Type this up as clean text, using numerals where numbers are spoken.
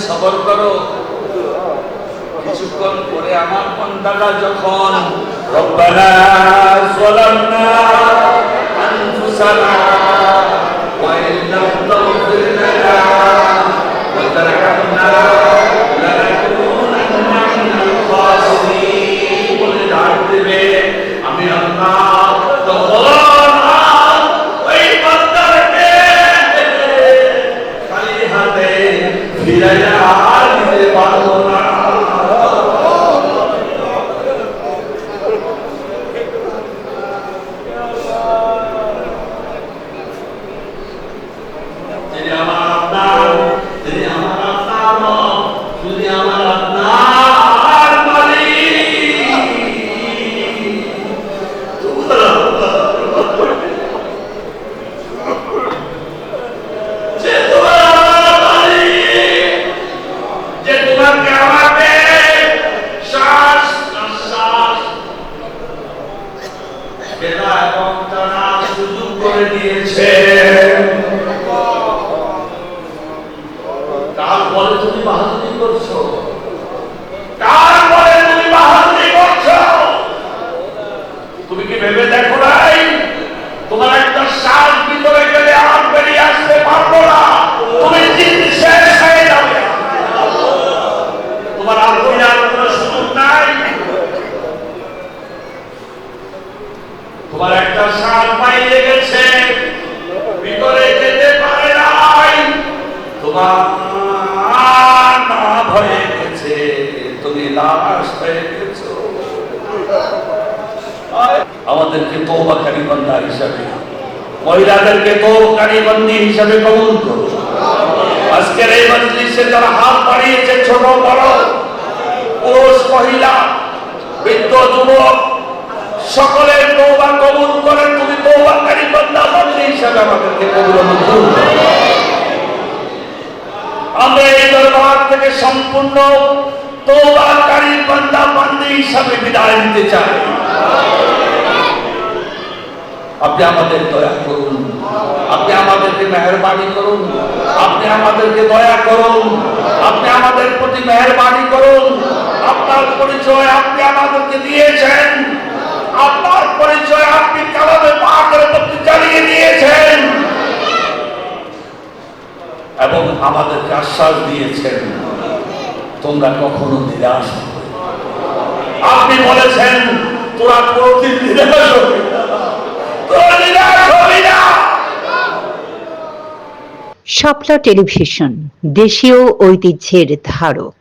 সবর করো। কিছুক্ষণ পরে আমার বান্দারা যখন রব্বানা যালামনা আনফুসানা ওয়া ইন লাম তাগফির লানা ওয়া তারহামনা লানাকুনান্না মিনাল খাসিরিন বলে ডাক দেবে, আমি আল্লাহ তখন ওই বান্দাকে খালি হাতে ফিরাইয়া দিতে পারবো না। তোমার একটা শ্বাস বাইরে গেছে, ভিতরে যেতে পারে নাই, তোমার না ভয়ে গেছে, তুমি লাশ হয়ে গেছো। আমাদেরকে তওবাকারী বান্দা হিসাবে, মহিলাদেরকে তওবাকারী বান্দী হিসাবে কবুল করো। আজকের এই মজলিসে যারা হাত বাড়িয়েছে, ছোট বড়, পুরুষ মহিলা, বৃদ্ধ যুবক, সকলের তওবা কবুল করে তুমি তওবাকারী বান্দা বান্দী হিসাবে আমাদেরকে কবুল করো। আমরা এই দরবার থেকে সম্পূর্ণ তওবাকারী বান্দা বান্দী হিসাবে বিদায় নিতে চাই। আপনি আমাদের দয়া করুন, আপনি আমাদেরকে মেহেরবানি করুন, আপনি আমাদেরকে দয়া করুন, আপনি আমাদের প্রতি মেহেরবানি করুন। আপনার পরিচয় আপনি আমাদেরকে দিয়েছেন, আপনার পরিচয় আপনি কালামে পাকের মধ্যে চালিয়ে দিয়েছেন এবং আমাদেরকে আশ্বাস দিয়েছেন তোমরা কখনো নিরাশ হবে। আপনি বলেছেন তোরা কোনদিন নিরাশ হবে না, তোরা নিরাশ হবি না। শাপলা টেলিভিশন, দেশীয় ঐতিহ্যের ধারক।